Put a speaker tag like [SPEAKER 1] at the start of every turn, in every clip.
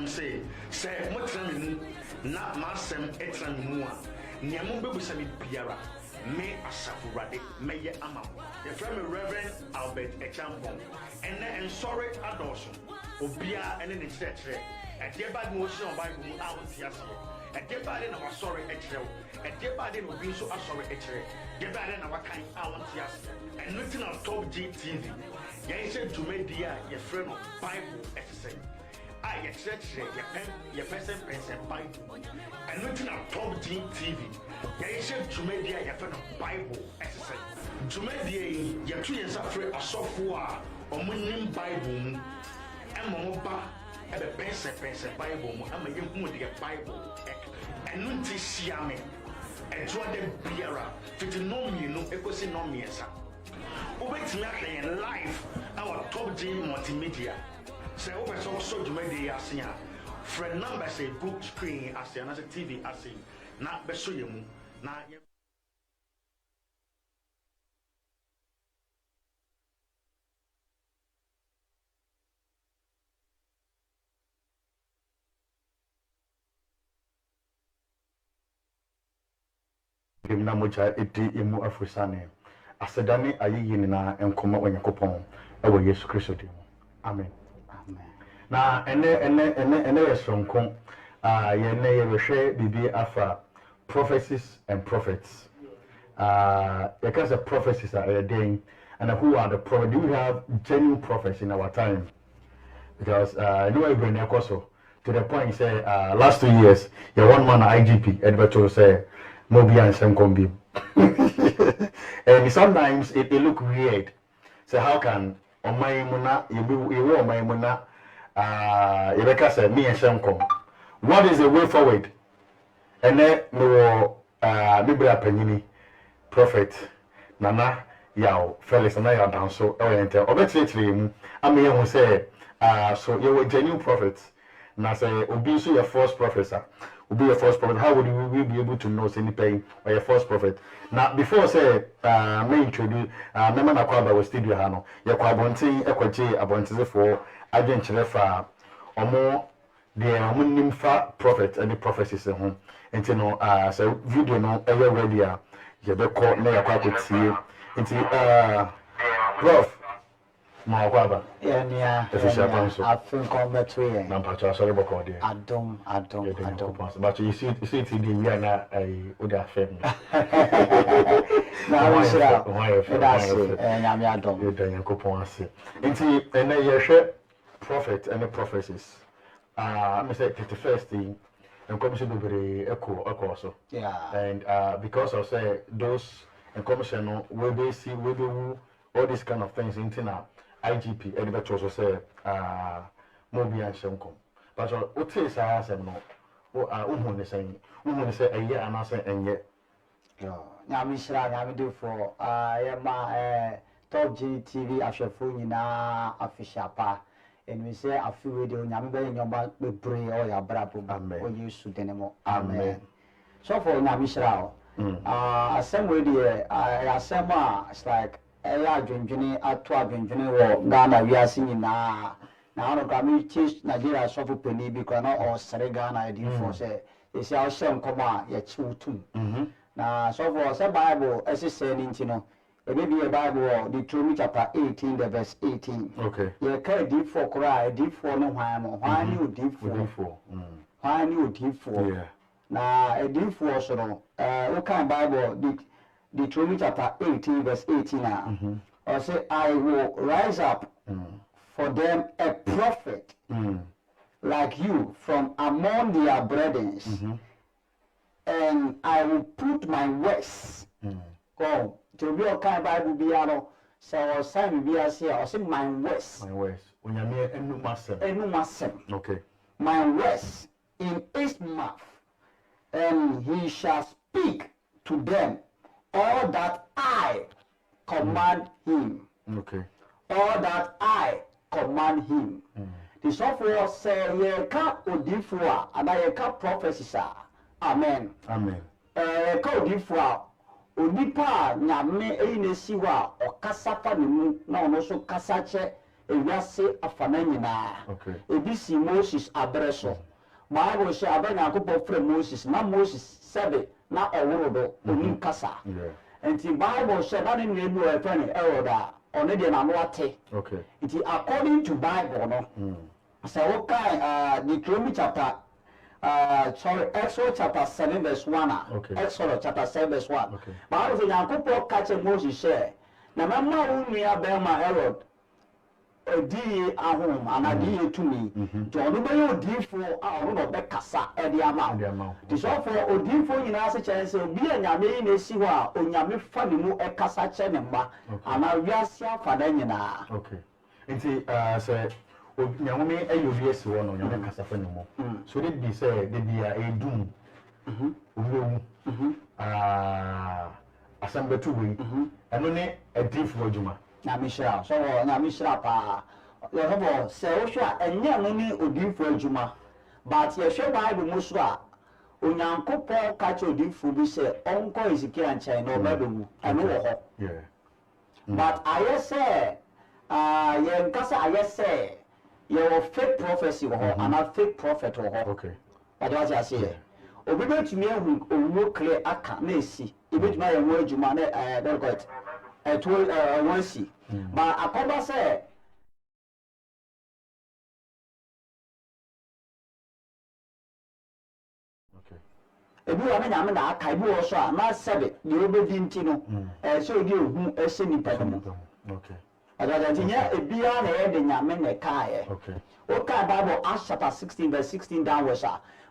[SPEAKER 1] say Motramu, not Massam Etramua, Niamumbe Busami Piara, me Asafurade, Mayor Ama, the friend Reverend Albert Echampon, and sorry Adorson, Obia and in church, a dear bad motion of Bible out here. A dear bad in our sorry extra, a dear bad in being so sorry extra, dear bad in our kind out here, and looking on Top GTV. You said to me, dear, your friend of Bible exercise. I expect your person Bible, and looking at Top GTV. You said to me, dear, your friend of Bible exercise. To me, dear, your 2 years after a software or winning Bible, and Momoba. A pense Bible, I'm a young the Bible, and Nunti Siame, and Jordan Biara, Fitinomia, no economia. Wait nothing in life, our Top G multimedia. Say, over so to media, friend number say book screen as another TV as not Besuyum, not yet.
[SPEAKER 2] Na moja eti emu afusane asedane ayiyi na enkoma Onyankopon ewo Yesu Kristo dim. Amen.
[SPEAKER 3] Amen.
[SPEAKER 2] Na ene yesonko yene yehwe bibi afa prophecies and prophets. You can say prophecies are doing, and who are the prophets? Do we have genuine prophets in our time? Because anyway when also to the point say last 2 years you one man IGP Edberto say Mobi and Sam Kombi. And sometimes it look weird. So how can on my muna you my muna Rebecca said me and Sam Kom. What is the way forward? And then no Biblia Penini prophet Nana Yao Felix and I are down so oriented. Obviously, I mean who say so you were genuine prophets. Now say Obi so your false professor. Will be a false prophet. How would we be able to know any pain or a false prophet? Now, before say, may introduce, member na kwaba was studio hano. Ya kwabonti, ekwaje abonti for agent chilefa, omo the omunimfa prophet and the prophecies home. And you know, so video no ever ready. You be call na ya kwakoti. Into prof. Makwaba.
[SPEAKER 3] Yeah. I think on that way.
[SPEAKER 2] Nampacho sorry about there.
[SPEAKER 3] Adom.
[SPEAKER 2] But you see it in the year na Uda FM.
[SPEAKER 3] Now we should that's it. And I'm Adom.
[SPEAKER 2] You don't Yankopon ase. Inti and you share prophet and the prophecies. I say 31st thing and commission be very echo also.
[SPEAKER 3] Yeah.
[SPEAKER 2] And because I say those and commission will they see will they all these kind of things into now. IGP Edibet also say Mobi and Shankom. But what is I ask no? What say a year and I say and yet.
[SPEAKER 3] Now, Miss Rag, do for my Top GTV after phone na official pa. And we say a few radio Yambe in your back with Bray or your brabo.
[SPEAKER 2] Amen.
[SPEAKER 3] Or you should anymore. Amen. So for Namishrao, some way, it's like. Aya dwendwene ato adwendwene wo Ghana wiase nyina na ono ka mi teach Nigeria sofu peni bi kwa na o sere Ghana edi for say esi a hye nkoma ya chiwutum na sofu say Bible esi say ni ntino e be bi Bible Deuteronomy chapter 18 the verse 18
[SPEAKER 2] okay
[SPEAKER 3] ye ka edi for kora edi for no hwan mo hwan ni odi for hwan ni odi for
[SPEAKER 2] yeah
[SPEAKER 3] na edi for so no we kan Bible Deuteronomy chapter 18 verse 18 or say I will rise up for them a prophet like you from among their brethren and I will put my words go to be a kind Bible biano so sign be as here or say my words
[SPEAKER 2] unyame enu masem okay
[SPEAKER 3] my words in his mouth and he shall speak to them all that I command him.
[SPEAKER 2] Okay.
[SPEAKER 3] All that I command him. The software say ye ka odifua and ye ka prophecies. Amen.
[SPEAKER 2] Amen.
[SPEAKER 3] Ka odifua onipa nyame eyinesi wa okasa fa ne mu na ono so kasa che ewiase afana nyinaa ebi si Moses abreso Bible say abanyankopɔ frɛ Moses na Moses sɛbe na ɔworo do onim kasa enti Bible say na ne nua bi wɔ ɛfɛ ne Herod a ɔne de na no ate enti according to Bible no sɛ wo kan Deuteronomy chapter Exodus chapter 7 verse 1 Exodus chapter 7 verse 1 Bible say Nyankopɔ ka kyerɛ Moses sɛ na mɛma wo nua bɛrima Herod odi ahom anadi etumi to ɔno bɛyɛ odifo a ɔno no bɛkasa ɛde ama ti sɛ for odifo nyinaa se kyerɛ sɛ obi a nyame yi na esi hɔ a onyame fa ne mu ɛkasa kyerɛ ne mma ana wiase afa da nyinaa
[SPEAKER 2] nti sɛ nyame ɛyɛ obi esi hɔ no nyame kasa fa ne mu so de bi sɛ de bi a edum owu asam betu wei ɛno ne adifo adwuma
[SPEAKER 3] Namishra, so Namishra pa. Yehova se ohwa enye no ni odinfo adwuma. But ye hwe Bible mu so a Onyankopɔn ka che odinfo bi se onko Ezekiel nkyɛn na ɔbɛbɛwu. Ɛno wɔ hɔ. But aye se ye nkasa aye se ye wɔ fake prophecy wɔ hɔ and fake prophet wɔ hɔ.
[SPEAKER 2] Okay.
[SPEAKER 3] But what I say obi betumi ahu owu clear aka na esi. Ebetumi aye wo adwuma na don't go it. One see. But akoba say ebi wa na nyame na aka ebi wo so a na sebe de obedi nti no so odi ohu ese nipa mu agaga tinya ebi a na ye de nyame na kae okay Bible Acts chapter 16 verse 16 downwards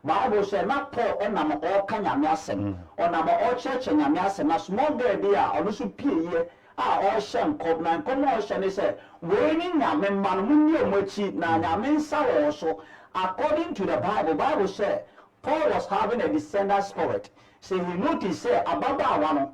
[SPEAKER 3] Bible say na Paul enam o ka nyame asem onam o church nyame asem na small girl bi a ono so pie ye a ocean covenant come ocean is say we ni nyame man munni omachi na nyame nsa wo so according to the Bible say Paul was having a descendant spirit so he noticed say ababa no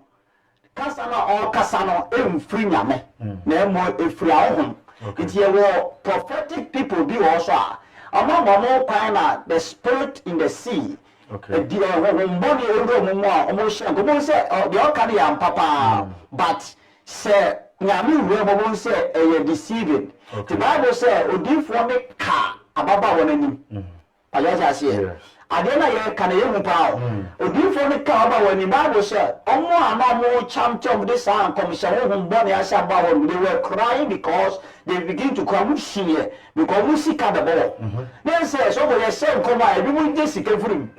[SPEAKER 3] kasa na o kasa no emfiri nyame na emo efiri ahom it ye wo prophetic people be also among kwan na the spirit in the sea the mboni ero mu a omo hye ko mo say the okade ya papa but say nyame we bobo say e deceiving the Bible say odifo me ka ababa won anim ayaja say ade na ye ka na ye hu pa odifo me ka ababa won anim Bible say omo ama mo champion this and commission wo mboni asha ba won they were crying because they begin to cry here because we see ka the ball then say so we say come I be we just sika furim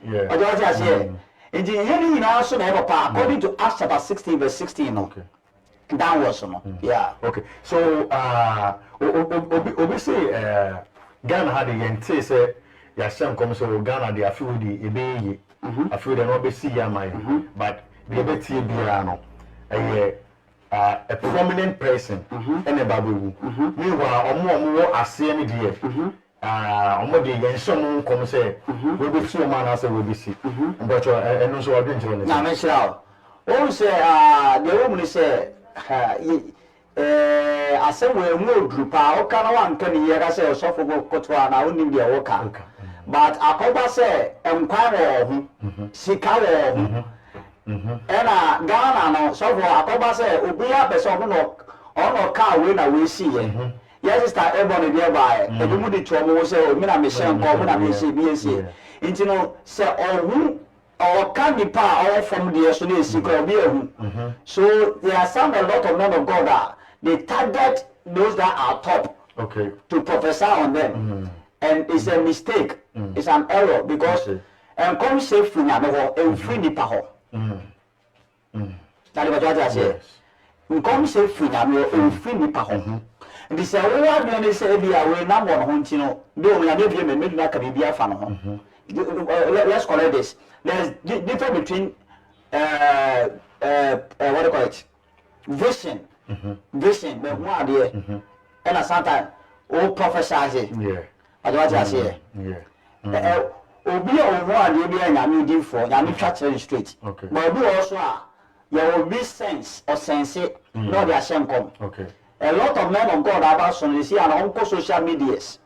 [SPEAKER 3] ayaja say and you know so na papa according to Acts chapter 16 verse 16 okay downwards no
[SPEAKER 2] okay so obi say Ghana had the yente say ya sem come so Ghana dey afi di ebeyi afi dey no be see ya mai but the betie bia no a prominent person in a babu meanwhile omo ase ni dey omo dey yensom come say we be see man as we be see but eno so odin jere
[SPEAKER 3] na me sha o say the woman say asem we mu oduru pa o kana wan kan ye ga say osofo go kotwa na onim de wo ka but akoba say enkwan wo ho sika wo ho ena Ghana no sofo akoba say obi a person ono ka we na we see ye yes sister ebony there by ebi mu de to mo say o mi na me shen ko mo na me see bi esi nti no say ohu or can be part all from the so there are some a lot of men of God that they target those that are top to prophesy on them and it's a mistake it's an error because and come say free nyame and free nipa ho that is what I say come say free nyame and free nipa ho and this what me say be away na mo ho ntino do me na be me do na ka bibia fa no ho let's call it this. There's difference between what do you call it? Vision. Vision, but one idea. And sometimes all prophesize. I don't want to say. Obi o one idea be na me dey for, na me chat straight. But obi also there will be sense or sense no dey asem come. A lot of men of God about some see and on social medias.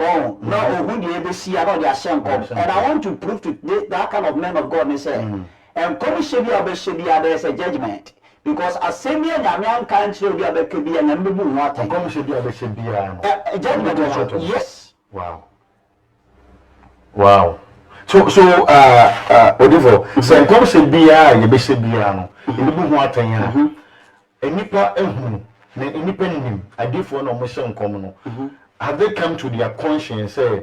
[SPEAKER 3] Oh, no, who do you see about their same come? And I want to prove to that kind of men of God, they say, and come Shebia, there's a judgment. because asemi nyame anka nkyere obi abeka bi ya nyame bu ho atan
[SPEAKER 2] come should be a bishop no
[SPEAKER 3] judgment yes
[SPEAKER 2] wow so Odivo so come should be a bishop no e bu ho atan ya enipa ehunu na enipa nim adifo na mo hye nkom no have they come to their conscience say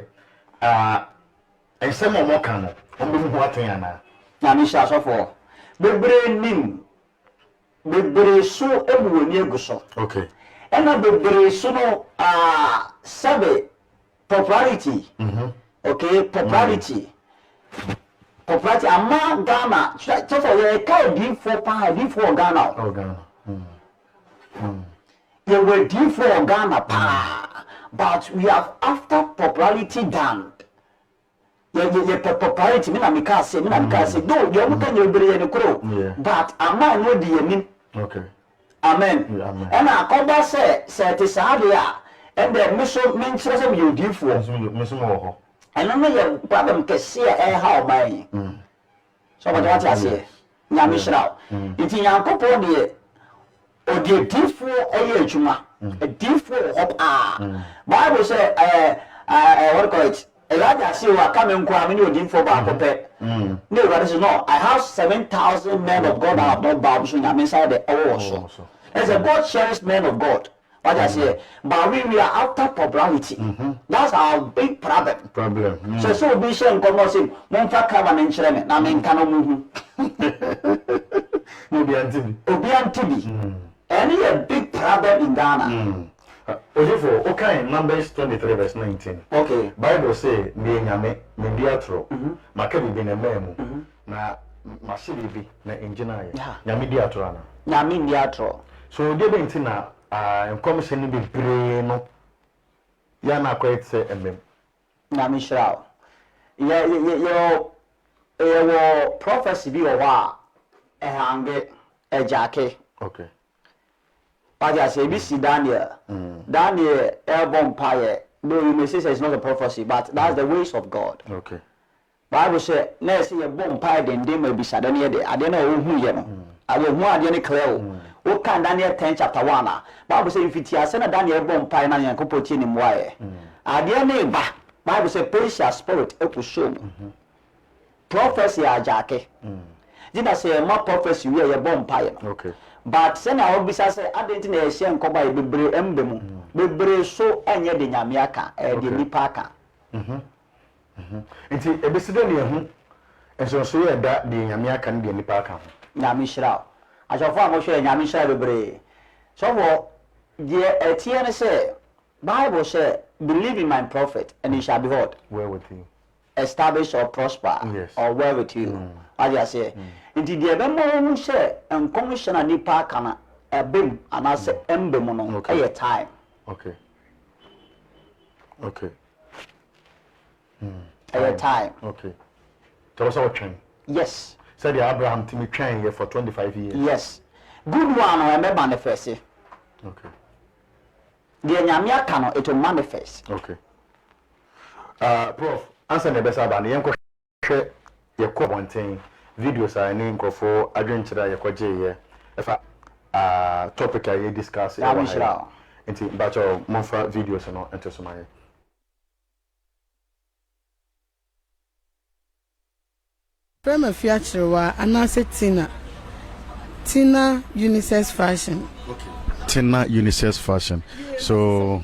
[SPEAKER 2] ensem mo ka no on be ho atan ya
[SPEAKER 3] na mi sha so for bebre nim bebre so ebu oni eguso
[SPEAKER 2] okay
[SPEAKER 3] ena bebre so no sabe popularity okay popularity ama Ghana so for we ka di for Ghana they were deep for Ghana but we have after popularity done popularity me na me ka say no you am can you be any kro but ama no di yamin
[SPEAKER 2] okay
[SPEAKER 3] amen and akoba say te sadia and the mission men chere say you deep for
[SPEAKER 2] mission ho
[SPEAKER 3] and no your problem ke see how by so what you say nyame shira iti yankopon de odi deep for adwuma a deep for hope Bible say what call it Elijah say wa come nko amini odi for ba kope no God say no I have 7,000 men of God that have not bowed so nyame inside the also as a God cherished men of God what I say but we are after popularity that's our big problem so be share nko say mon fa cover na nkyere me na me nka no mu
[SPEAKER 2] obi antibi
[SPEAKER 3] any a big problem in Ghana
[SPEAKER 2] Ojifo, okay, Numbers 23 verse 19.
[SPEAKER 3] Okay.
[SPEAKER 2] Bible say, me nyame, me diatro, makabi bi na memu, na masibi bi na engineer. Nyame diatro ana.
[SPEAKER 3] Nyame diatro.
[SPEAKER 2] So dey be ntina commission bi bree no. Ya na quite say emem.
[SPEAKER 3] Nyame shira. Yo prophecy bi o wa hange ejake.
[SPEAKER 2] Okay.
[SPEAKER 3] I say BC Daniel. Daniel Elbon Paye. No, you may say it's not a prophecy, but that's the ways of God.
[SPEAKER 2] Okay.
[SPEAKER 3] Bible say, let's see a bomb pie, then they may be sad. I don't know who you know. I will want any clear. What can Daniel 10 chapter 1? Bible say if it has sent a Daniel bomb pie and could put in why. I dear neighbor. Bible say, praise your spirit, it will show. Prophecy are Jackie. Did I say more prophecy? We are a bomb pie.
[SPEAKER 2] Okay.
[SPEAKER 3] But sen I will say I didn't know she and coba bebre embemu bebre so enye de nyame aka de nipa aka
[SPEAKER 2] nti ebeside ne hu enso so ye da de nyame aka ne de nipa aka
[SPEAKER 3] nyame shira ajofo amhwe nyame shira bebre so for the etie ne say Bible say believe in my prophet and he shall be heard
[SPEAKER 2] well with you
[SPEAKER 3] establish or prosper or well with you what you say nti de be mo she commissioner nipa aka na ebem anase embem no e time
[SPEAKER 2] okay
[SPEAKER 3] time
[SPEAKER 2] okay so what train
[SPEAKER 3] yes
[SPEAKER 2] said the Abraham to me train here for 25 years
[SPEAKER 3] yes good one I remember manifest
[SPEAKER 2] okay
[SPEAKER 3] the nyame aka no it will manifest
[SPEAKER 2] okay prof answer the best about the yenko hwe ye ko bonten videos are any nkofo adwenkyira ye kwaje ye efa topic I discuss nti bacho monfa videos no ento so maye
[SPEAKER 4] Prema fiachrewa anase Tina unisex fashion.
[SPEAKER 2] Okay. Tina unisex fashion. So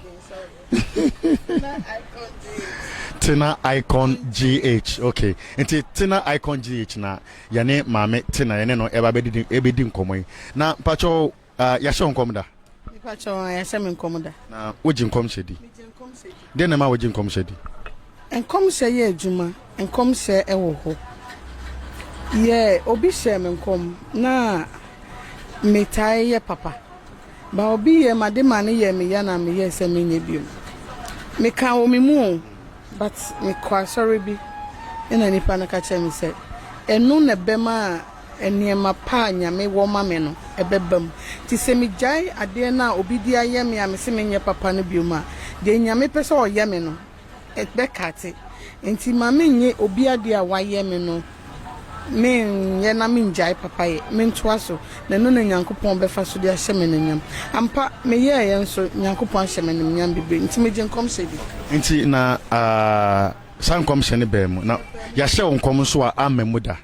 [SPEAKER 2] Tina Icon GH. Okay. Nti Tina Icon GH na yane mame Tina yane no eba bedi nkomo. Na pacho yasho nkomda.
[SPEAKER 4] Pacho yasho nkomda.
[SPEAKER 2] Na woji nkom shedi. Den na ma woji nkom shedi.
[SPEAKER 4] Nkom she ye adwuma, nkom she ewo ho. Ye obi she me nkom na metai ye papa. Ba obi ye madema ne ye me ya na me ye se me nye biom. Me ka o me mu but me kwa sorry bi ena nipa na ka che me se enu ne bema eniema pa nyame wo ma me no ebebam ti se me jai ade na obi di aye me a me se me nye papa no biom a de nyame pese o ye me no ekbe kate enti ma me nye obi ade a wa ye me no men ye na min jai papa ye men toa so na no na Nyankopon be fa so de ahye me nanyam ampa me ye ye nso Nyankopon ahye me nanyam bibe nti me je nkom se bi
[SPEAKER 2] nti na san kom se ne be mu na ya hye won kom so a amemu da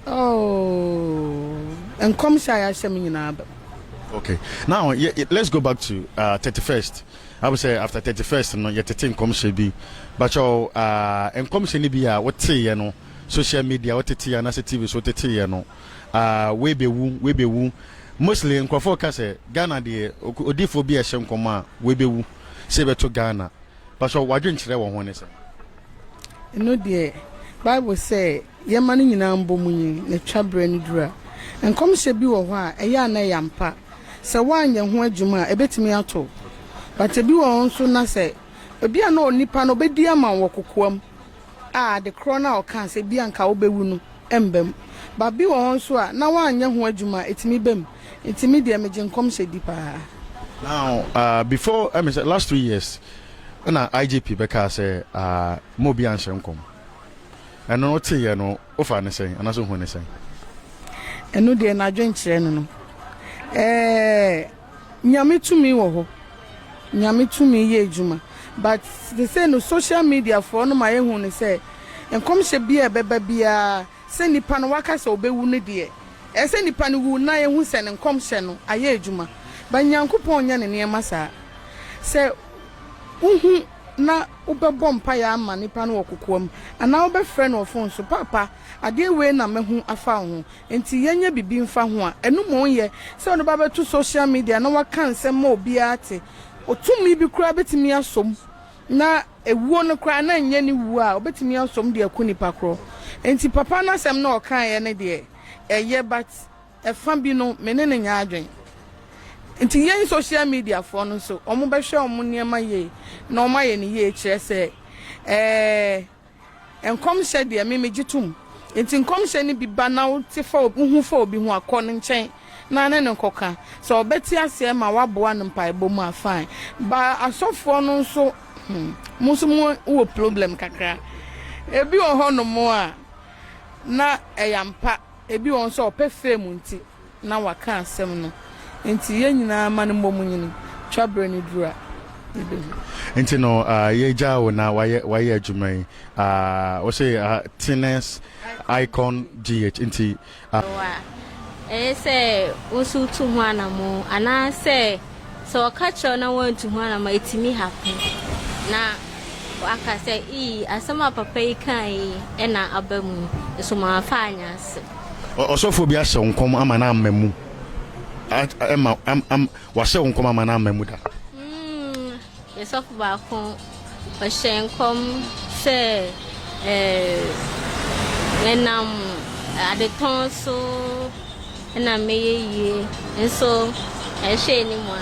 [SPEAKER 4] oh nkom se ya hye me nyina ba.
[SPEAKER 2] Okay, now let's go back to 31st. I would say after 31st, no, yet 13 come should be, but you and come should be what say you know, social media, what tea and as a TV, so tea you know, we be woo, mostly in Kwafoka say Ghana de Odiphobia Shem Koma, we be woo, say to Ghana, but so why didn't you want to say?
[SPEAKER 4] No, dear, Bible say, your money in Ambomu, the Chabren Dra, and come should be a while, a yarn a yampa. So one young one juma a bit me out of. But a be on so na say, a be no nipa no be dear man walk the crona or can say bianca obewunu, embem. But be on so now one young one juma, it's me bem. It's me the imagine come say deeper.
[SPEAKER 2] Now, before I mean, last 2 years, when IGP Becca say, Mobi and Shankom. And no tea, you know, offer anything, and that's what I say.
[SPEAKER 4] And no, dear, I drink channel. Nyame to me wo nyame to me ye juma but they say no social media for no my hu ne say enkom hye bia beba bia se nipa no waka se obewu ne de se nipa no wu na ye hu se ne enkom hye no aye juma ba Nyankopon nya ne ne masa se uhu na ubebo mpa ya ama nipa no okokoam ana obefre no phone so papa ade we na mehu afa ho enti yenye bibi mfa ho a enu mo ye se ono baba to social media na waka nsem obi ate otumi bi kura betimi asom na ewuo no kura na nya ni wu a obetimi asom de akunipa kro enti papa na sem na okan ye ne de eye but efa bi no menene nya adwen nti yen social media for no so omo be hwe omo niema ye na omo ye ne ye kire se enkom hye de me megitum nti enkom hye ne bi ba na wo te fa hu fa obi hu akọ ne nchen na ne nkoka so obeti ase ma waboa ne mpa ebo mu afan ba asofo no so musumu wo problem kakra ebi wo ho no mo a na eyampa ebi won so opefe mu nti na waka asem no nti ye nyina ma ne mbom nyini twabre ne dura
[SPEAKER 2] nti no ye jawo na waye adwumai o say tennis icon gh nti
[SPEAKER 5] say usu tu hwana mo ana say so kacho na want to hwana ma etimi happen na aka say asama papa yi kan na abamu so ma fanya ase
[SPEAKER 2] osofo bi ashe nkom ama na amamu wase nkom ama na amamu da
[SPEAKER 5] yesofo ba ko ohye nkom say enam adeton so na meye so ehye ni mo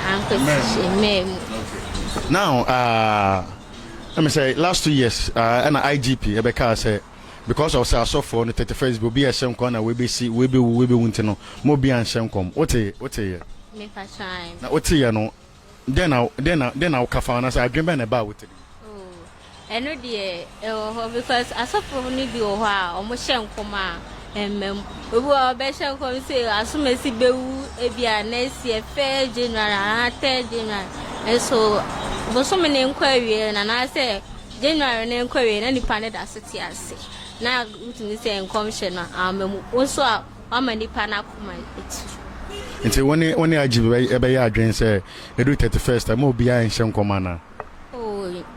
[SPEAKER 5] ankwesi mem
[SPEAKER 2] now let me say last 2 years and IGP Ebeka say because of say asofo on the 31st will be a shem corner we be see we be wunti no mo bi an shem kom what ye
[SPEAKER 5] me fa try
[SPEAKER 2] na what ye no then now kafa na say adwembe na ba what
[SPEAKER 5] eno de because asofo ni bi o ho a omo shem kom a mem obu be shem kom say asumesi bewu ebia next year 1 January 3 January so bo so me nkwa wie na say January ne nkwa wie na nipa ne da seti ase na utumi say nkom hye na amemu wonso a amanipa na kuma eti
[SPEAKER 2] nti woni agibe ebe ya adwen say edu 31st am obi a nhye nkoma na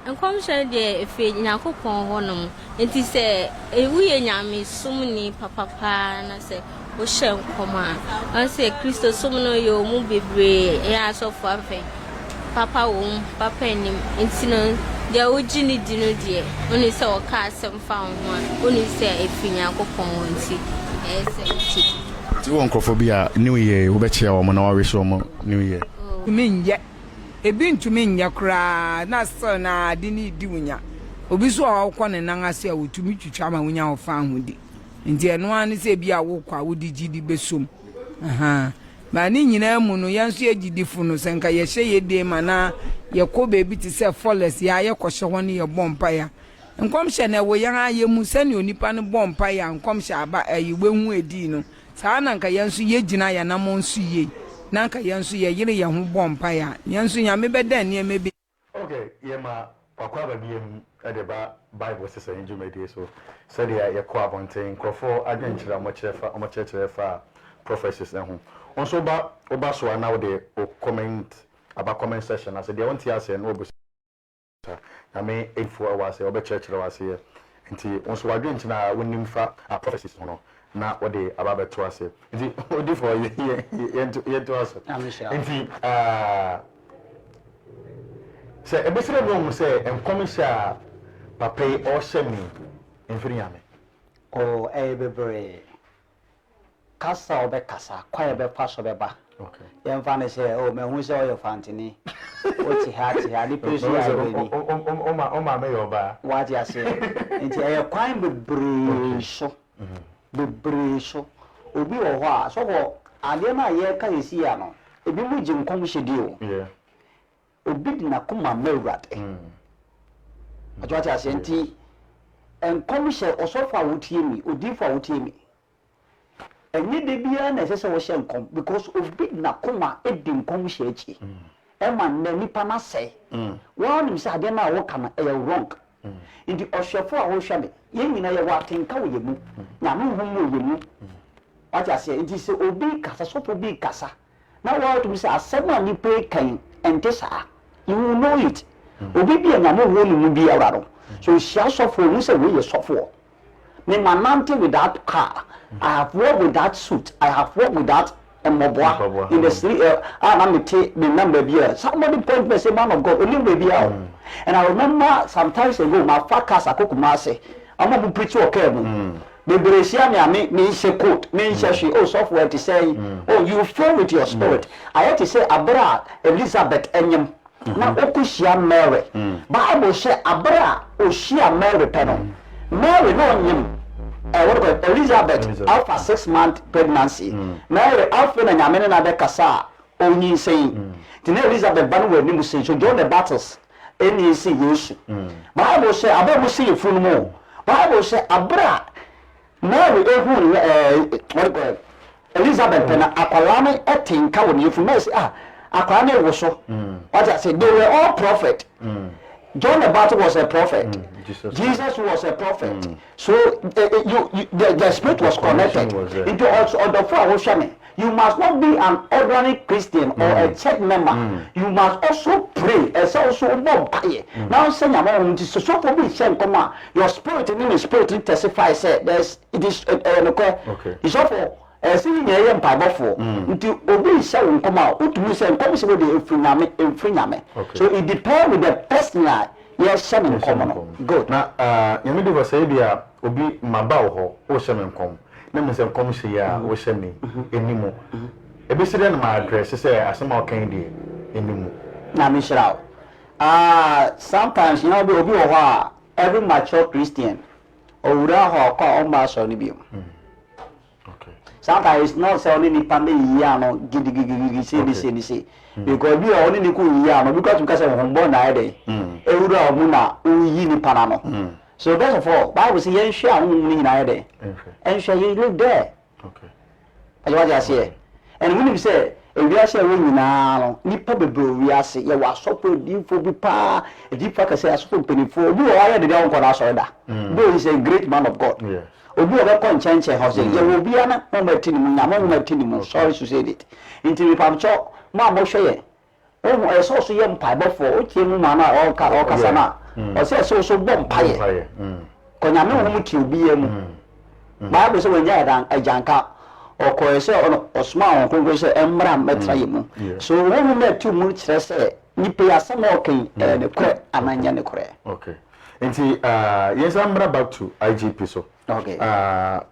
[SPEAKER 5] nkom hye de efe Nyankopon honom nti say ewuye nyame sum ni papa na say wo hye nkoma an say Kristo sum no yo mu bebre ya asofo afen papa wo papa ni nti no de oji ni di no de oni se o ka asem fa ho oni se efi Nyankopon wonti ese
[SPEAKER 2] ti won crofobia new year wo be chia wo na wa wish wo new year
[SPEAKER 6] minye ebi ntumi nya kra na so na adi ni di wunya obi so a wo ne nan ase a wotumi twitwa ma wunya wo fa ho di nti eno an se bi a wo kwa wo di gidi besom ba ni nyina mu no yanso agidifo no senka ye hye ye de mana ye ko bebi ti se forest ya ye ko hye ho ne ye bompa ya nkomhye na wo yan aye mu sani onipa no bompa ya nkomhye aba ayiwe hu edi no saa na nka yenso ye gina ya na mo nso ye na nka yenso ye yire ye hu bompa ya yenso nya me beda ne me bi
[SPEAKER 2] okay yema akwa ba biem edeba bible sesa njumedi so said ya kwa bonten krofo adwenkyira mo kyerɛ fa prophecies na ho onso ba oba so na de comment aba comment section as they want to say no obusa na me 84 hours oba kyerɛ wase nti onso adwenkyira wonim fa prophecies no na ode aba beto ase nti odi for ye to ase nti se ebesere no mu se enkomhye papa o shemi enfiriame
[SPEAKER 3] o bebre kasa obe kasa kwa be paso be ba
[SPEAKER 2] okay
[SPEAKER 3] yemfa ne se o me hu se o yo fantini o ti ha ni pesi ya be ni
[SPEAKER 2] o ma me yo ba
[SPEAKER 3] wa ti ase nti kwan bebre so bebre so obi wo ho a so ho ade na ye ka yesi ya no ebi mu ji nkomhye di o
[SPEAKER 2] yeah
[SPEAKER 3] obi di na kuma mewrade ajwati asenti enkomhye osofa wotie mi odifo wotie mi enye de bia na sese wo hye nkom because obi na kuma edi nkomhye achi ema na nipa na sei won mi sa de na wo kana e wrong indi ohwefo a wo hwe me ye nyina ye watenka wo ye mu na me hu mu ye mu ajwati ase enti se obi kasa sopo bi kasa na wo to mi say asema ni pray kan entesa you will know it obi bia nyame wo ni mu bia wraro so shia sofo mu say we ye sofo me manante with that car I have worked with that suit I have worked with that moboa in the street na me te the number bia somebody point me say man of God only baby out and I remember sometimes ago my fakas akokuma say I'm not preach okay mu Beberesia me she quote me she oh software to say oh you fill with your spirit I had to say abra Elizabeth enyem na okushia Mary Bible say abra oshia Mary peno Mary no nyem what called Elizabeth after 6-month pregnancy Mary after na nyame na de kasa onyin saying the Elizabeth banu we nimu say so John the Baptist any say Yesu Bible say abra mu say funu mo Bible say abra Mary ehun what called Elizabeth pena akwalane etinka woni efu me say akwalane wo so what I say they were all prophet John the Baptist was a prophet Jesus was a prophet so the spirit was connected into also the four you must not be an ordinary Christian or a church member you must also pray as also now say so for me say come your spirit in the spirit testify say there's it is okay it's for esi nye mpabofo nti obi se nkoma utumi se nkoma se de efrinyame so it depends with the person you shame nkoma no good
[SPEAKER 2] na nyame de say bia obi maba wo o shame nkom na me se nkom se ya wo shame enimu ebisire na ma address say asema o kan de enimu
[SPEAKER 3] na me shira sometimes you know obi wo ho every mature Christian owura ho ko o ma so ni bi sometimes it's not say only nipa me yiano gidi say because bi only niku yiano because we say hombo na ede ewura omu na uyi nipa na no so that's all Bible say yen hwe ahun ni na ede and hwe you live there
[SPEAKER 2] okay
[SPEAKER 3] I what you say and when you say ewia say we nyina no nipa bebro wi ase ye wa sopo difo bi pa edipa ka say asopo penifo bi o aye de don ko na so da though is a great man of God
[SPEAKER 2] yes
[SPEAKER 3] obi obe kon chenche ho say ye obi ana mo matini mu nyama mo matini mu sorry to say it inti mi pamcho mo mo hwe ye o eso so ye mpa befo o tie mu ma na o kasa na o say so bom pa ye ko nyame ho mu ti obi ye mu Bible say wenya dan ajanka o ko say o sma on ko say emra metra ye mu so wo mu matu mu kire say ni pe asama o kan ne kure ananya ne kure
[SPEAKER 2] okay nti yes I'm back to IGP so
[SPEAKER 3] okay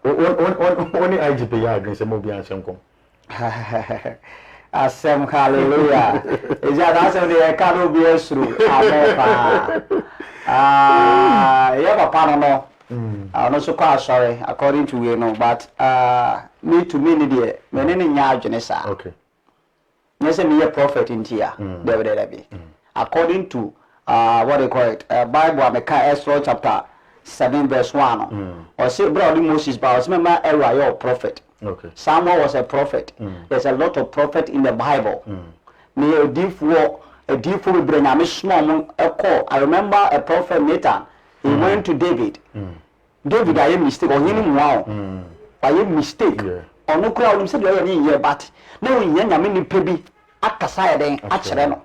[SPEAKER 2] only IGP ya agree say mo bi ansem kom
[SPEAKER 3] asem hallelujah is that say the can obi esru amopa ya papa no no so kwa sorry according to we no but me to me ni dey me ne nya adwene sa
[SPEAKER 2] okay
[SPEAKER 3] yes me a prophet in here there be according to what they call it Bible America Ezra chapter 7 verse 1. Or say brother Moses, but I remember Aaron, your prophet.
[SPEAKER 2] Okay.
[SPEAKER 3] Samuel was a prophet. There's a lot of prophet in the Bible. Me a deep war, a deep war bring a small call. I remember a prophet Nathan. He went to David. David, I am mistake or him wow. I am mistake. Or no crowd him said you are here, but no yen many pebi akasaya then actually.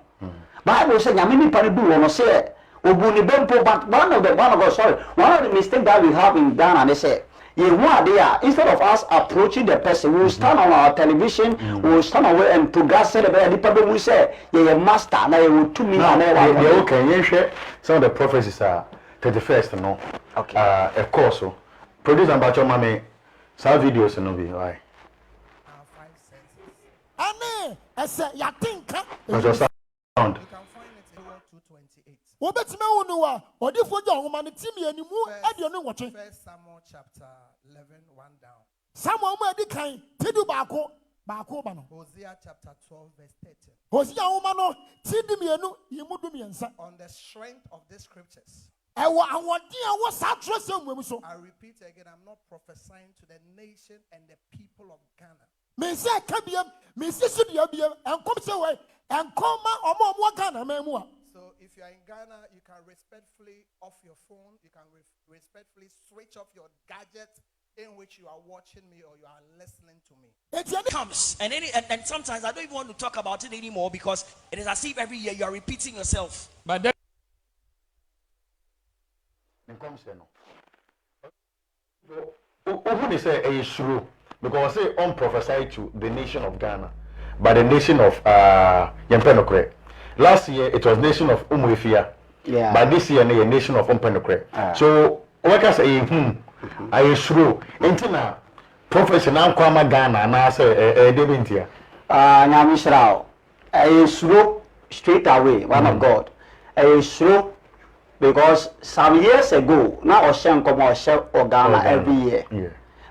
[SPEAKER 3] Bible said Yamini Paribu or say Obuni Bempo, but one of the mistakes that we have in Ghana, they say instead of us approaching the person, we will stand on our television, we will stand away and progress the people will say, yeah, master, now you will to me.
[SPEAKER 2] Okay, you share some of the prophecies are 31st, no?
[SPEAKER 3] Okay.
[SPEAKER 2] Of course, so produce about your mommy, some videos, no be why.
[SPEAKER 7] Ane, I say, ya think,
[SPEAKER 2] sound.
[SPEAKER 7] Obetime wonu wa odifo je ohoma ne timi animu e de no nwotwe.
[SPEAKER 8] First Samuel chapter 11 1 down.
[SPEAKER 7] Samuel mu edi kan tidu baako ba no.
[SPEAKER 8] Hosea chapter 12 verse 13.
[SPEAKER 7] Hosea ohoma no tidi mienu yimudu miensa.
[SPEAKER 8] On the strength of these scriptures,
[SPEAKER 7] Ewo awodi awo sa trose mu so.
[SPEAKER 8] I repeat again, I'm not prophesying to the nation and the people of Ghana.
[SPEAKER 7] Me se kabiem, me sisi dia biem, enkom se we, enkoma omo Ghana memu a.
[SPEAKER 8] So if you are in Ghana, you can respectfully off your phone, you can respectfully switch off your gadget in which you are watching me or you are listening to me.
[SPEAKER 7] It
[SPEAKER 9] Comes and sometimes I don't even want to talk about it anymore because it is as if every year you are repeating yourself.
[SPEAKER 2] But then who say a true because say unprophesied to the nation of Ghana by the nation of Yempenokre. Last year it was nation of Umuifia.
[SPEAKER 3] Yeah.
[SPEAKER 2] But this year a nation of Umpenokre. So what can I say? I true. Intina professional Kwama Ghana and I say Debintia.
[SPEAKER 3] Nyamishrao. I slow straight away, one of God. I slow because some years ago, now Oshem come or Ghana every year.
[SPEAKER 2] Yeah.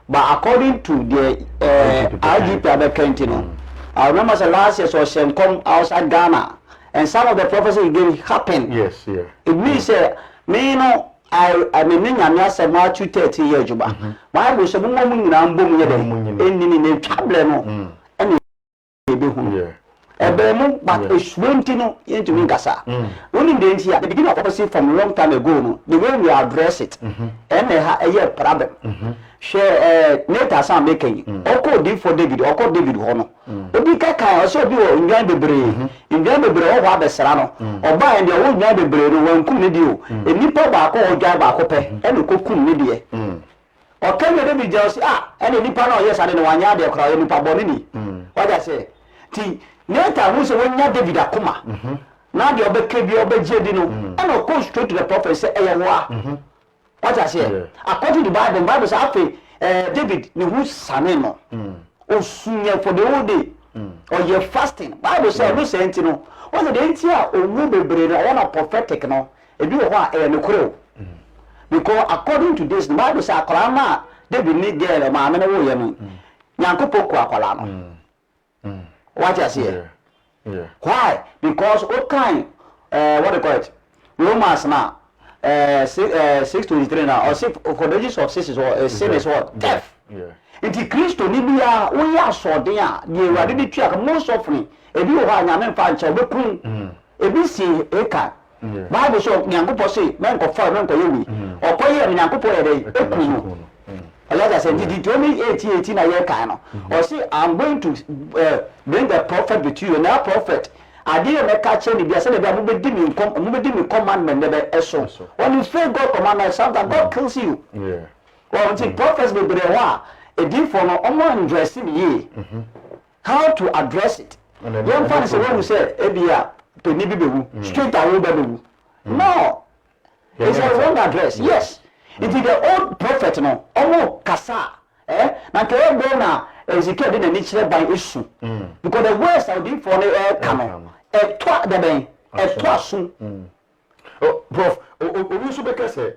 [SPEAKER 3] But according to the IGP Abekentino, I remember the last year Oshem come outside Ghana, and some of the prophecies he gave happened.
[SPEAKER 2] Yes, yeah.
[SPEAKER 3] It means me no I mean Nyamia Matthew 30 years juba. Bible say mo mo nyina mbom ye de enni ne twable no.
[SPEAKER 2] Yeah.
[SPEAKER 3] But it's no into Mingasa. Only the beginning of prophecy from a long time ago, no, the way we address it, and a year problem. Share Neta Sam making, or did for David, or call David Hono. The big car also be in Yan Bebre, in Yan Bebre or Wabba Serrano, or buy in the old Yan Bebre when Kumidio, a nipple back or Jabba Cope, and a cocoon media. Or can you be just, and a nipano, yes, I didn't want Yadia cry in Pabonini. What I say? Neta who say when David akoma. Now the obekebi obejedi no. And of course straight to the prophet say eyewa. What I say? According to the Bible say afi David ni who sane no. Osunya for the whole day. Or you fasting. Bible say no say enti no. What the enti a owu bebre no one prophetic no. E bi wo a no kuro. Because according to this the Bible say akola na David ni girl ma me no wo ye no. Nyankopɔ ko akola no. What you say?
[SPEAKER 2] Yeah.
[SPEAKER 3] Why? Because what kind? What do you call it? Romans now. 6:23 now. Or say for the use of sin is what? Death.
[SPEAKER 2] Yeah.
[SPEAKER 3] Inti Christo ni bia we are so there. You are the tree most suffering. Ebi o ha nyame fa nche obekun. Ebi si eka. Bible show Nyankopɔ say men ko fall men ko yewi. Okoye Nyankopɔ ye dey ekunu. Like I said, did you only 18 a year kind of? Or see, I'm going to bring the prophet with you, and that prophet. I didn't make a change. I said, I'm moving commandment never so. When you fail God commandment, sometimes God kills you.
[SPEAKER 2] Yeah.
[SPEAKER 3] Well, the prophets will be a different no dressing ye. How to address it? Young fan is the one who said, Ebia, to Nibibu, straight away, baby. No. It's a wrong address. Yes. It is the old prophet no omo kasa na ke go na Ezekiel dey na nichire by issue because the words are being for the canon to the ben to asu.
[SPEAKER 2] Oh prof obi so be say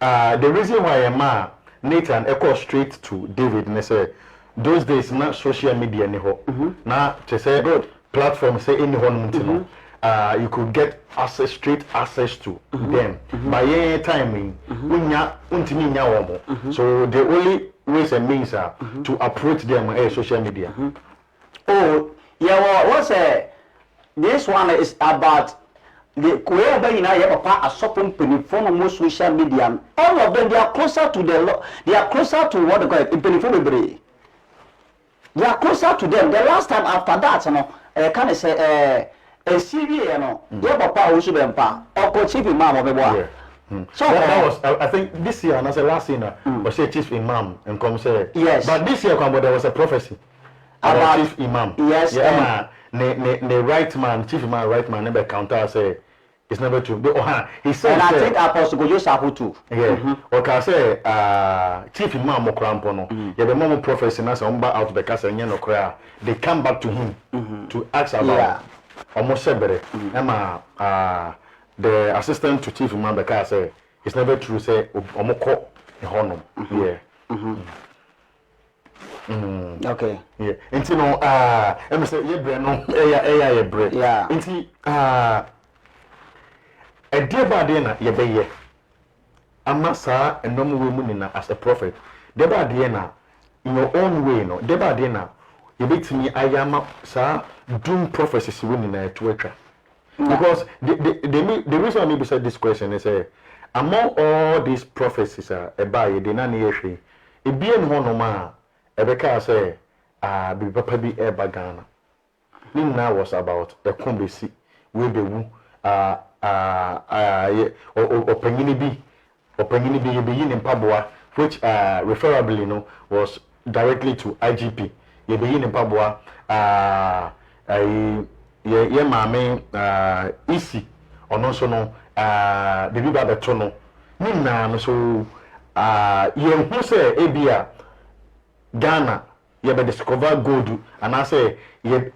[SPEAKER 2] the reason why a man Nathan echo straight to David and say those days na social media ni ho na to say good platform say any one no you could get straight access to them by any timing. So the only ways and means are to approach them on social media.
[SPEAKER 3] Oh, yeah, well, what's this one is about the wherever you know you have a shopping penny phone on most social media. All of them, they are closer to they are closer to what they call it, penny phone. They are closer to them. The last time after that, you know, kind of say a Syria, you know, you have a power who or chief imam of the
[SPEAKER 2] So that was, I think, this year, and as a last year, was a chief imam and come say
[SPEAKER 3] yes.
[SPEAKER 2] But this year, there was a prophecy about chief imam.
[SPEAKER 3] Yes,
[SPEAKER 2] yeah, the right man, chief imam, right man, never counter say it's never true. But, he said,
[SPEAKER 3] and I think Apostle Gojo Sapu too.
[SPEAKER 2] Yeah, okay, say chief imam Mokrampono, yeah, the moment prophecy now, out of the castle, and no cry, they come back to him to ask about almost every the assistant to chief imam the car say it's never true say omoko honum yeah
[SPEAKER 3] okay
[SPEAKER 2] yeah nti no em say ye bre no ye bre
[SPEAKER 3] yeah
[SPEAKER 2] nti e de ba de na ye be ye amasa enom we mu ni na as a prophet de ba de na in your own way no de ba de na ye betimi ayama sa doom prophecies we ni na to atwa. Because the reason I maybe said this question is among all these prophecies about the nani yeshi, it be in one ma ebeka say be papa be Ghana. Nina was about a kumbesi we be wu opanyini bi ye in Pabua, which referably was directly to IGP. Ye be in Pabua ye mame isi ono so no the biba beto no nina no so ye hu say ebia Ghana ye be discover gold and I say ye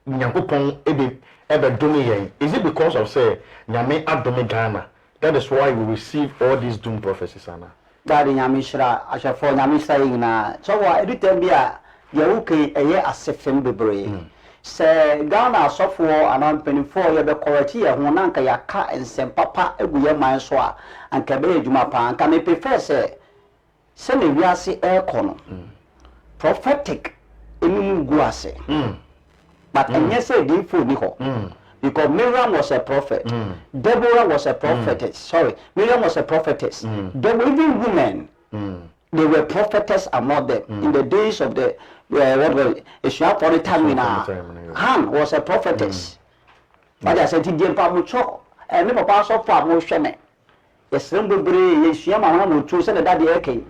[SPEAKER 2] nyankopon ebe domi yen. Is it because of say nyame adome Ghana that is why we receive all these doom prophecies ana
[SPEAKER 3] that nyame shira ashafo nyame shira yina so wa editem bia ye wuke eye asefem bebre se Ghana sofo anan penifo ye be correct ye ho na nka yaka ensem papa eguye man so a anka be adwuma pa anka me prefer se ne wiase ekono prophetic enimu guase but enye say di fo ni ho because Miriam was a prophet Deborah was a prophetess sorry Miriam was a prophetess there were even women they were prophetess among them in the days of the what was it? For the time Han was a prophetess. But I said, "Dear Pablo Cho, and me papa so far mo sheme. Yes, remember yes, yama mo choose and daddy eke.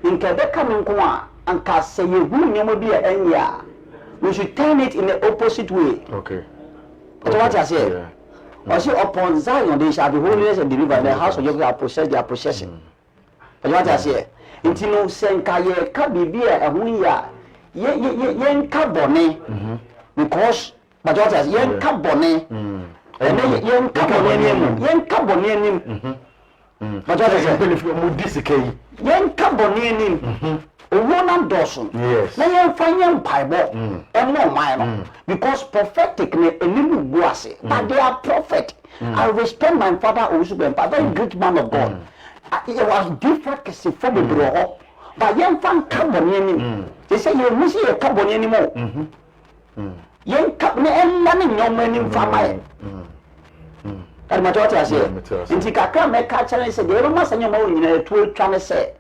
[SPEAKER 3] In Quebec coming kwa and can say you who be a we should turn it in the opposite way."
[SPEAKER 2] Okay.
[SPEAKER 3] What I say? I say upon Zion they shall be holiness and deliver the house of Jacob shall possess their possession. What I say? Until no senka ye ka bibia ehun ya yen ka bone because but what is yen ka bone and yen ka bone nim but what is
[SPEAKER 2] if you mu disike
[SPEAKER 3] yen ka bone nim owo na doso
[SPEAKER 2] yes
[SPEAKER 3] na yen fa yen bible and no mind because prophetic ne enimu guase but they are prophet. I respect my father Ousube, a very great man of God. It was different from the bro. But young fan carbon they say you must see a carbon anymore. Young company and learning your man in family. And my daughter said, and Tika make catcher and said, you must send your money in a 12 trying to say,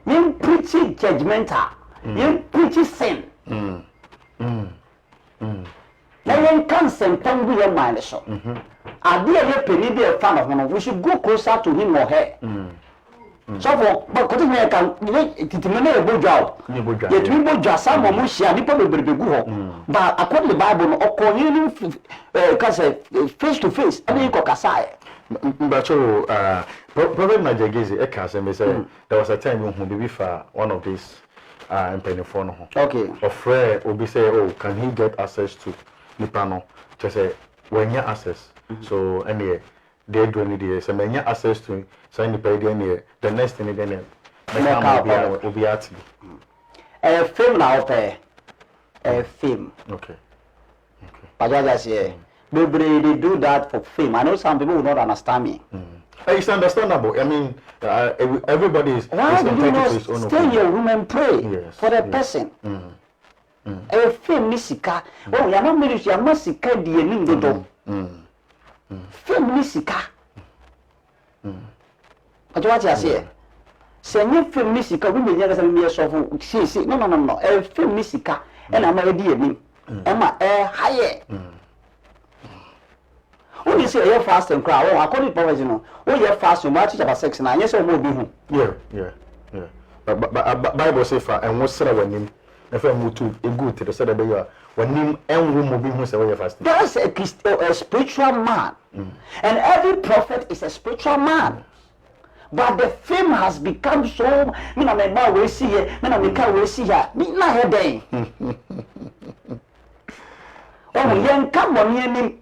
[SPEAKER 3] you preaching judgmental, you preaching sin. Now you can't send tongue with your mind. So, I dear penny be a fan of one. We should go closer to him or her. So for but continue can it may a good job. Yet we both just some of Musia, people will be good. But according to the Bible, or communion face to face, I mean, Kokasai.
[SPEAKER 2] But so, Prophet Najagezi, Ekasem said there was a time when we for one of these phone.
[SPEAKER 3] Okay.
[SPEAKER 2] Or Frere will be say, oh, can he get access to Nipano? Just say, when you access. So, anyway. They do need so many access to sign the pay the next thing then will be at
[SPEAKER 3] a film now pay a film.
[SPEAKER 2] Okay.
[SPEAKER 3] But I say They do that for fame. I know some people will not understand me.
[SPEAKER 2] It's understandable. I mean, everybody is
[SPEAKER 3] why do you not stay in your room and pray for the person? A fame misika. Oh, you are not married. You are not sika. The eningodo. Fame misika. What you say? Say you fame misika. We may never say me so. See. No. A fame misika. And I'm already enin. Emma higher. When you say you're fasting, cry. Oh, according to prophecy, no. Oh, you're fasting. Matthew chapter 6 9. Yes, or will be who?
[SPEAKER 2] Yeah. But Bible says, and what's the one? If I'm to a good to the side of the year, when him and room will be who say you're fasting.
[SPEAKER 3] That's a spiritual man, and every prophet is a spiritual man. But the fame has become so. Me na me ba we see here. Me na me ka we see here. Me na here day. Oh, yen come on yen.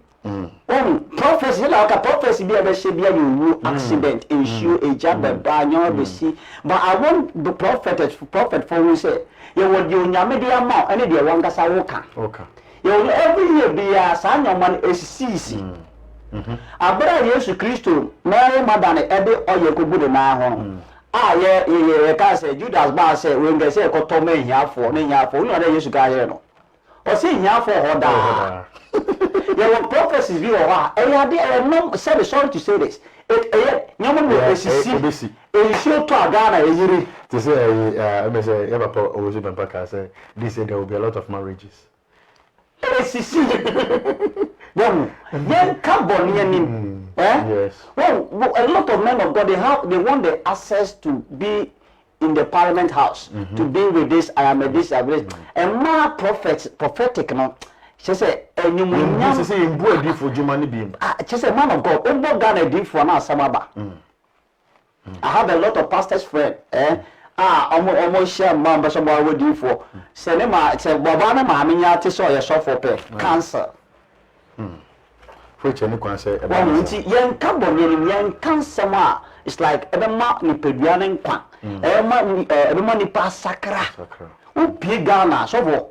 [SPEAKER 3] Prophecy like a prophecy be a you accident issue a job be see. But I want the prophet for who say you would you media amount and the one gasa woka. You will every year be a son of man is CC. Abra Yesu Christo, Mary Madame Ebe or you could do na home. Ah, yeah, can say Judas Bar say when they say Kotome here for no other Yesu Gayano. Or see here for Hoda. There were prophecies view or no sorry to say this. It show to a Ghana
[SPEAKER 2] to say this there will be a lot of marriages.
[SPEAKER 3] Yes. Well, a lot of men of God they want the access to be in the parliament house to be with this this and more prophetic no. She said, "And you must say in boy for Germany beam." She said, "Man of God, Obo Ghana did for now Samaba." I have a lot of pastors friend. Almost share man, but somebody would do for. Say, "Say, Babana, Mamma, to saw your soft for cancer."
[SPEAKER 2] Which any can say,
[SPEAKER 3] "Young Cabo, young cancer." It's like every man ni Peruvian and Quan. Every man ni pass Sacra. Who pay Ghana, so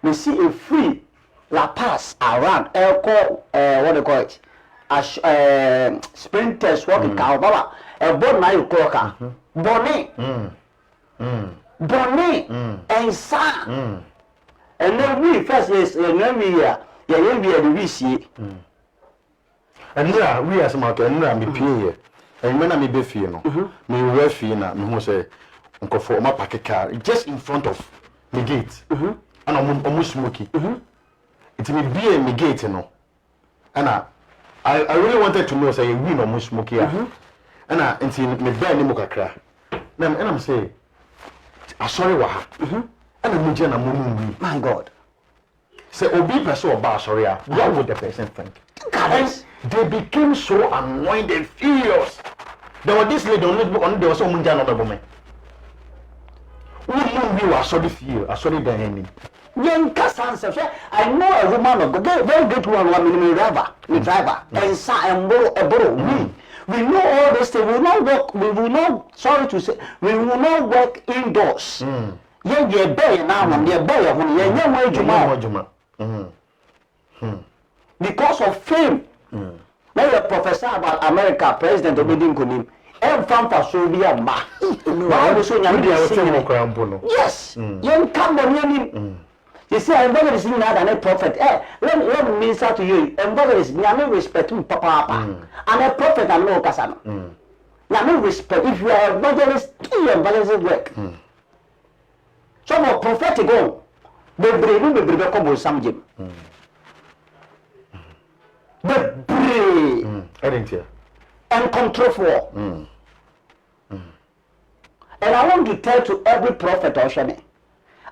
[SPEAKER 3] we see a free La Paz around what they call it sprinters walking car baba a bon na you clock Bonnie and sa and then we first is we see
[SPEAKER 2] and we as market and me pay and when I be fee no me we fee na me who say uncle for my packet car just in front of the gate and almost smoky. It may be a gate, you know. And I really wanted to know, say, we no smoky. And until me bear ni mukakra. And I'm saying, I sorry wa. And I'm jana mumu.
[SPEAKER 3] My God.
[SPEAKER 2] Say, obi person oba sorry. What would the person think? Guys, they became so annoyed and furious. There was this lady on there was so munjana on me. We were sorry feel. I sorry the ending.
[SPEAKER 3] I know a woman of God, very good one driver, and we know all this thing. We will not sorry to say, we will not work indoors. Because of fame. Now you prophesy about America, President Obedin Kunim. And from for Soviet ma. Yes. You come on. You see, I'm better than a prophet. Let me minister to you. I'm better than respect to Papa. I'm a prophet and no Casano. Now, respect. If you are evangelist, do your evangelist work. Some of prophetic go. They bring the combo some gym. The brave and control for. And I want to tell to every prophet or shaman.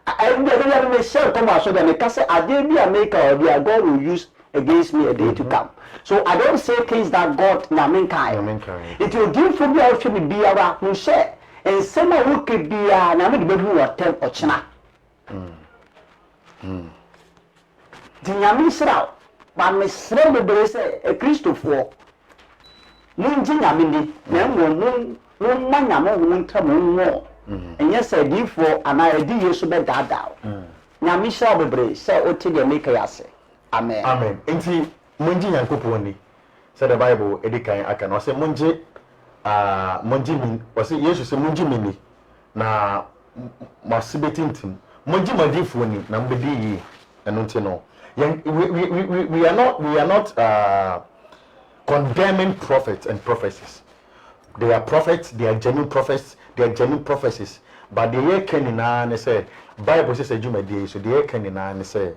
[SPEAKER 3] I may say, come out so that I can say, I did be a maker or God will use against me a day to come. So I don't say things that God Naminkai. It will give for me also be around who say, and someone who could be a Namin baby or 10 or China. The Yamin Srao, but Miss Rebbe say a Christopher. Munjin Yamini, no man, won't come more. And yes, I did for an idea so bad that down. Now, Michelle Bebre, say, what did you make a say? Amen.
[SPEAKER 2] Amen. Enti munji Nyankopon ni. Say the Bible edikan aka no say munji min wase Yesu say munji mini na masibeti ntim. Munji madifo ni na mbedi yi eno nti no. We are not condemning prophets and prophecies. They are prophets, they are genuine prophets, they are genuine prophecies. But the year kenina ne say Bible says ejumadi so the year kenina ne say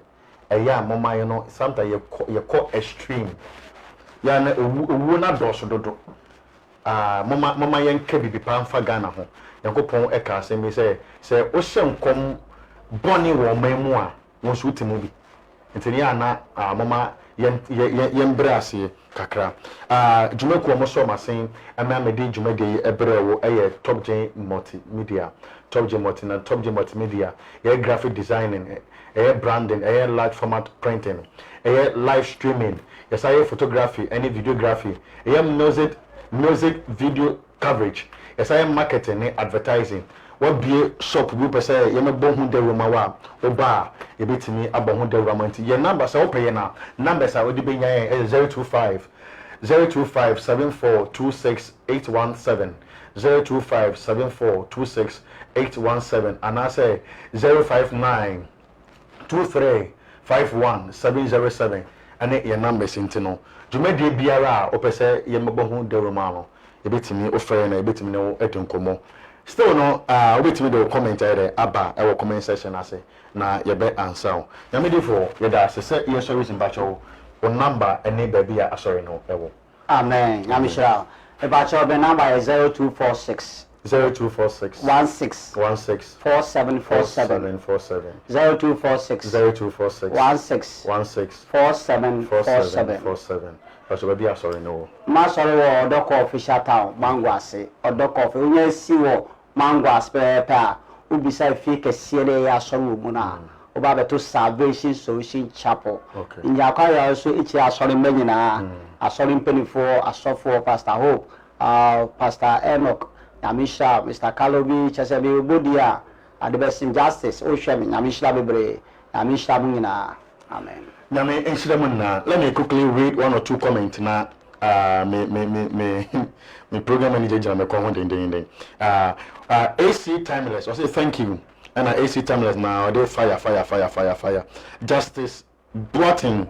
[SPEAKER 2] eya mama you know sometimes you call extreme. Ya na owu na doso dodo. Mama yen ka bibi pamfa Ghana ho. Yankopon e ka say me say o hyenkom boni wo mamu a won so timu bi. Ntini ana mama yen brase kakra jumeku omo so masen amamede jumede ebrewo eye top gen multimedia na top gen multimedia graphic designing branding large format printing live streaming photography any videography music video coverage marketing advertising what be shop group say you bo hu de roma wa oba e betimi abo hu de roma nti your numbers are open na numbers are odi benya 025 0257426 0257426 and I say 0592351 and your numbers intino jumedi biara opese ye mbo hu de roma no e betimi ofere na e betimi no etunkomo. Still no wait me the comment there aba our comment section ase na ye be answer na me for ye da say ye sorry in bacho o number any baby a sorry no ewo.
[SPEAKER 3] Amen. Yamishra e bacho the number is 0246
[SPEAKER 2] 0246
[SPEAKER 3] 16 4747 0246 16 4747
[SPEAKER 2] Bacho baby a sorry no.
[SPEAKER 3] Ma sorry wo odoko official town Mangwase odoko fe onye si wo Mangwas pepa ubisa fi kese de ya somo mu na oba beto Salvation Solution Chapel inja kwa ya so ichi asori menyina asori mpenifo asofo Pastor Hope Pastor Enoch Yamisha Mr. Kalobi Chesebi Bodia at the best in justice o hwemi Yamisha bebre Yamisha munyina amen.
[SPEAKER 2] Nyame enshiramunna. Let me quickly read one or two comments na me program manager jana me ko den AC Timeless I say thank you and AC Timeless now they fire Justice Boating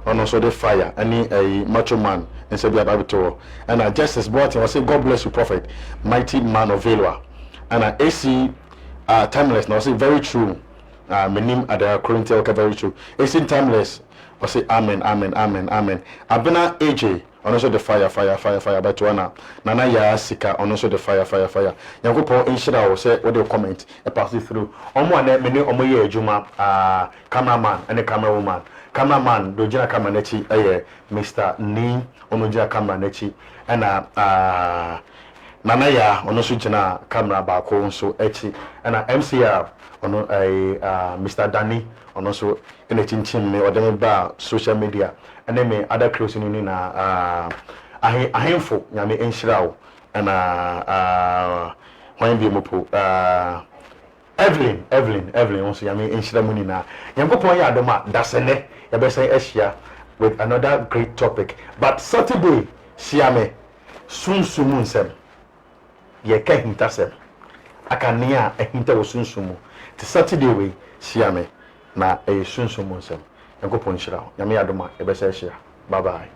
[SPEAKER 2] on also the fire any a macho man and say Bible to and Justice Boating I say God bless you prophet mighty man of Velwa and AC Timeless now say very true my name at the Corinthian very true AC Timeless I say amen Abena AJ on also the fire but one nana ya sika on also the fire Yankopon inshira o say what they comment e pass through omo na me ne omo ye adwuma cameraman and cameraman do jina camera nachi Mr. Ni ono jina camera nachi and nana ya ono so jina camera ba ko nso echi and MCR ono Mr. Danny ono so ene chinchin me odem ba social media and then me other close ni na ahemfo nyame enhyirawo and when be mopo Evelyn also nyame enhyira mu ni na yankopon ya adoma dasene ya be say ehia with another great topic but Saturday siame sunsumu nsem ye ka hintasem akania ehinta wo sunsumu ti Saturday we siame na sunsumu nsem yankopon hyira nyame adoma ya be say ehia bye bye.